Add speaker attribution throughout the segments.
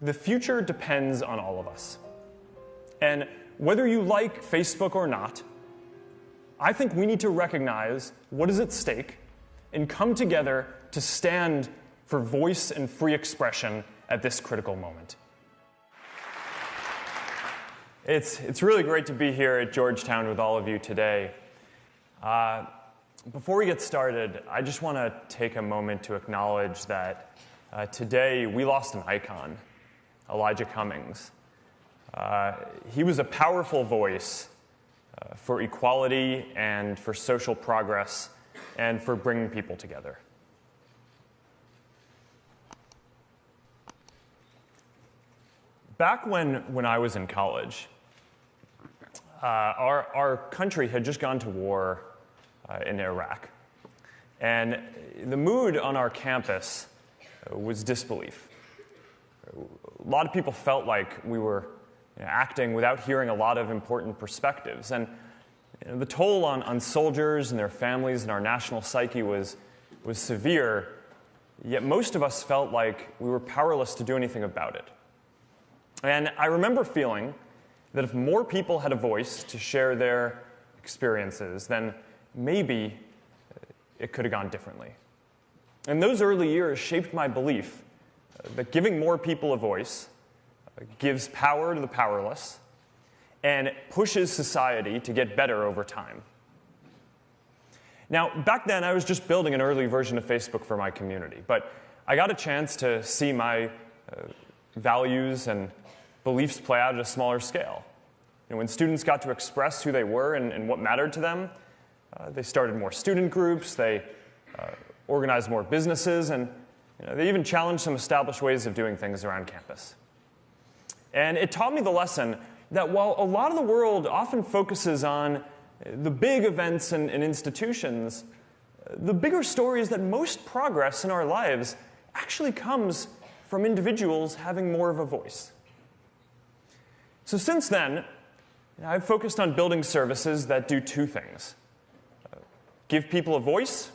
Speaker 1: The future depends on all of us. And whether you like Facebook or not, I think we need to recognize what is at stake and come together to stand for voice and free expression at this critical moment. It's really great to be here at Georgetown with all of you today. Before we get started, I just want to take a moment to acknowledge that today we lost an icon, Elijah Cummings. He was a powerful voice for equality and for social progress and for bringing people together. Back when I was in college, our country had just gone to war in Iraq. And the mood on our campus was disbelief. A lot of people felt like we were acting without hearing a lot of important perspectives. And the toll on soldiers and their families and our national psyche was severe, yet most of us felt like we were powerless to do anything about it. And I remember feeling that if more people had a voice to share their experiences, then maybe it could have gone differently. And those early years shaped my belief that giving more people a voice gives power to the powerless and pushes society to get better over time. Now, back then, I was just building an early version of Facebook for my community, but I got a chance to see my values and beliefs play out at a smaller scale. When students got to express who they were and what mattered to them, they started more student groups, they organized more businesses, and they even challenged some established ways of doing things around campus. And it taught me the lesson that while a lot of the world often focuses on the big events and institutions, the bigger story is that most progress in our lives actually comes from individuals having more of a voice. So since then, I've focused on building services that do two things: give people a voice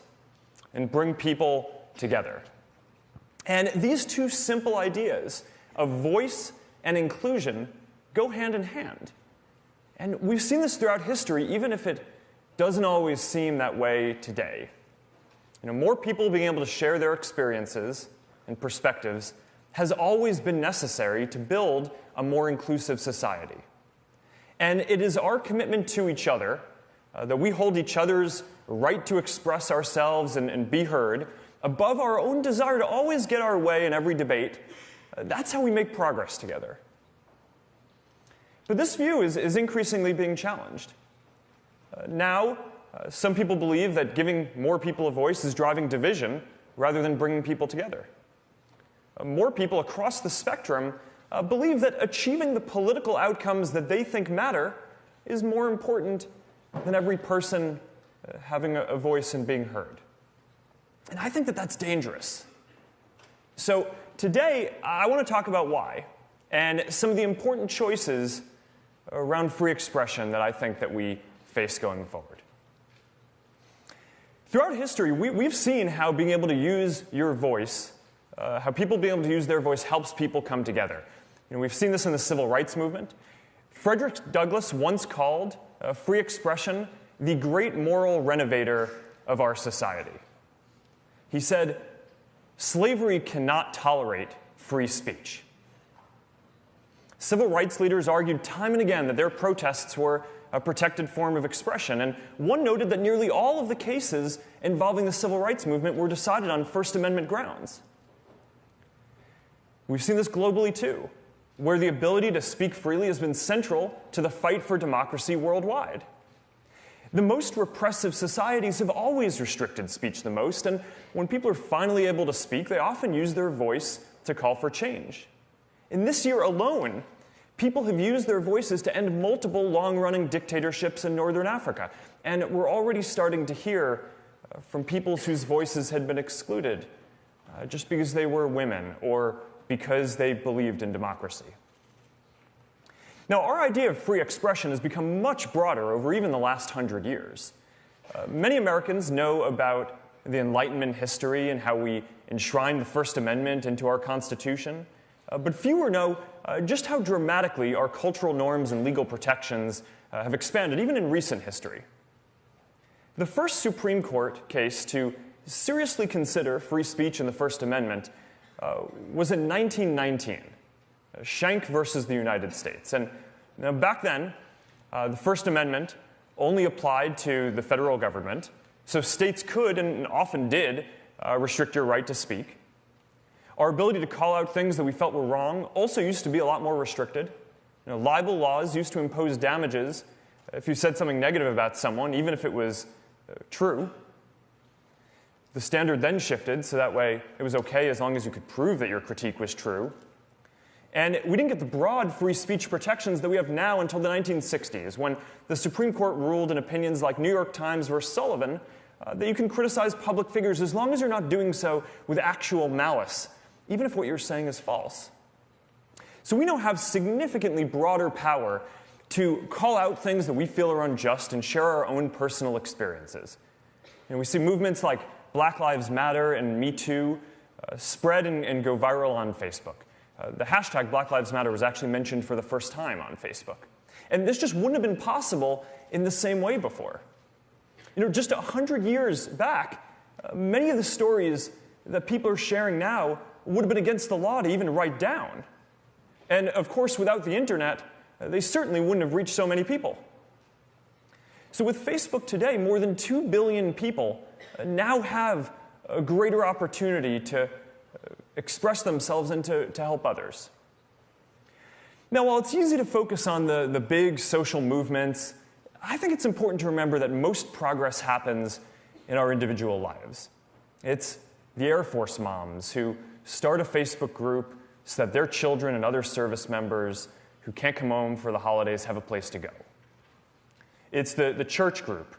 Speaker 1: and bring people together. And these two simple ideas of voice and inclusion go hand in hand. And we've seen this throughout history, even if it doesn't always seem that way today. More people being able to share their experiences and perspectives has always been necessary to build a more inclusive society. And it is our commitment to each other that we hold each other's right to express ourselves and be heard above our own desire to always get our way in every debate. That's how we make progress together. But this view is increasingly being challenged. Now, some people believe that giving more people a voice is driving division rather than bringing people together. More people across the spectrum believe that achieving the political outcomes that they think matter is more important than every person having a voice and being heard. And I think that that's dangerous. So today, I want to talk about why and some of the important choices around free expression that I think that we face going forward. Throughout history, we've seen how being able to use your voice, how people being able to use their voice helps people come together. We've seen this in the civil rights movement. Frederick Douglass once called free expression the great moral renovator of our society. He said, "Slavery cannot tolerate free speech." Civil rights leaders argued time and again that their protests were a protected form of expression, and one noted that nearly all of the cases involving the civil rights movement were decided on First Amendment grounds. We've seen this globally too, where the ability to speak freely has been central to the fight for democracy worldwide. The most repressive societies have always restricted speech the most, and when people are finally able to speak, they often use their voice to call for change. In this year alone, people have used their voices to end multiple long-running dictatorships in Northern Africa, and we're already starting to hear from people whose voices had been excluded just because they were women or because they believed in democracy. Now, our idea of free expression has become much broader over even the last 100 years. Many Americans know about the Enlightenment history and how we enshrined the First Amendment into our Constitution. but fewer know just how dramatically our cultural norms and legal protections have expanded, even in recent history. The first Supreme Court case to seriously consider free speech in the First Amendment was in 1919, Schenck versus the United States. And back then, the First Amendment only applied to the federal government, so states could, and often did, restrict your right to speak. Our ability to call out things that we felt were wrong also used to be a lot more restricted. Libel laws used to impose damages if you said something negative about someone, even if it was true. The standard then shifted, so that way it was okay as long as you could prove that your critique was true. And we didn't get the broad free speech protections that we have now until the 1960s, when the Supreme Court ruled in opinions like New York Times versus Sullivan that you can criticize public figures as long as you're not doing so with actual malice, even if what you're saying is false. So we now have significantly broader power to call out things that we feel are unjust and share our own personal experiences. And we see movements like Black Lives Matter and Me Too spread and go viral on Facebook. The hashtag Black Lives Matter was actually mentioned for the first time on Facebook. And this just wouldn't have been possible in the same way before. Just 100 years back, many of the stories that people are sharing now would have been against the law to even write down. And of course, without the internet, they certainly wouldn't have reached so many people. So with Facebook today, more than 2 billion people now have a greater opportunity to express themselves and to help others. Now, while it's easy to focus on the big social movements, I think it's important to remember that most progress happens in our individual lives. It's the Air Force moms who start a Facebook group so that their children and other service members who can't come home for the holidays have a place to go. It's the church group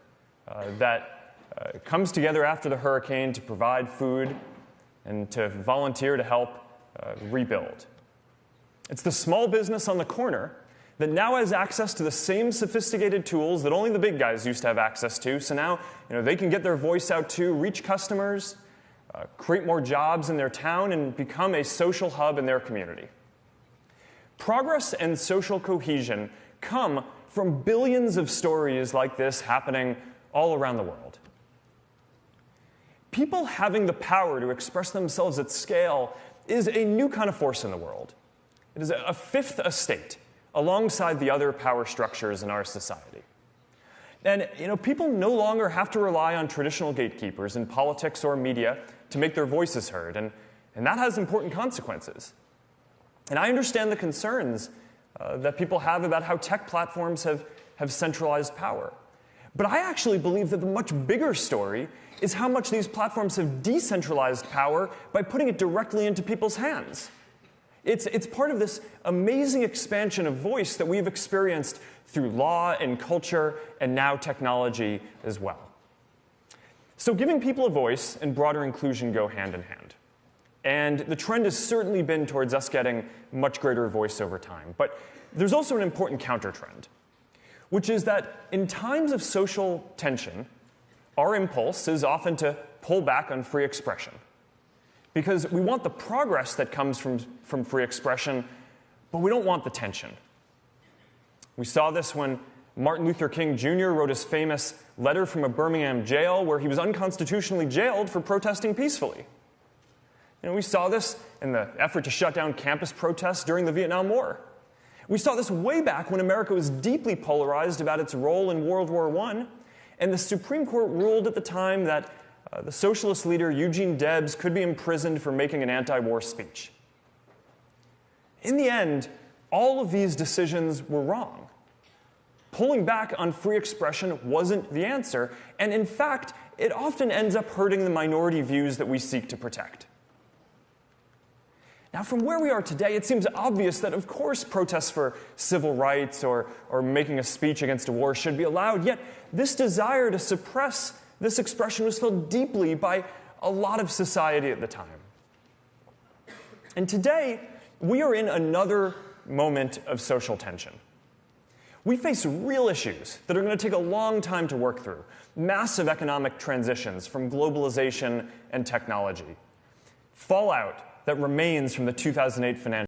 Speaker 1: that comes together after the hurricane to provide food and to volunteer to help rebuild. It's the small business on the corner that now has access to the same sophisticated tools that only the big guys used to have access to. So now they can get their voice out too, reach customers, create more jobs in their town, and become a social hub in their community. Progress and social cohesion come from billions of stories like this happening all around the world. People having the power to express themselves at scale is a new kind of force in the world. It is a fifth estate alongside the other power structures in our society. And people no longer have to rely on traditional gatekeepers in politics or media to make their voices heard, and that has important consequences. And I understand the concerns that people have about how tech platforms have centralized power. But I actually believe that the much bigger story is how much these platforms have decentralized power by putting it directly into people's hands. It's part of this amazing expansion of voice that we've experienced through law and culture and now technology as well. So giving people a voice and broader inclusion go hand in hand. And the trend has certainly been towards us getting much greater voice over time. But there's also an important counter-trend, which is that in times of social tension, our impulse is often to pull back on free expression. Because we want the progress that comes from free expression, but we don't want the tension. We saw this when Martin Luther King Jr. wrote his famous letter from a Birmingham jail where he was unconstitutionally jailed for protesting peacefully. We saw this in the effort to shut down campus protests during the Vietnam War. We saw this way back when America was deeply polarized about its role in World War I, and the Supreme Court ruled at the time that the socialist leader Eugene Debs could be imprisoned for making an anti-war speech. In the end, all of these decisions were wrong. Pulling back on free expression wasn't the answer, and in fact, it often ends up hurting the minority views that we seek to protect. Now, from where we are today, it seems obvious that, of course, protests for civil rights or making a speech against a war should be allowed, yet this desire to suppress this expression was felt deeply by a lot of society at the time. And today, we are in another moment of social tension. We face real issues that are going to take a long time to work through, massive economic transitions from globalization and technology, fallout that remains from the 2008 financial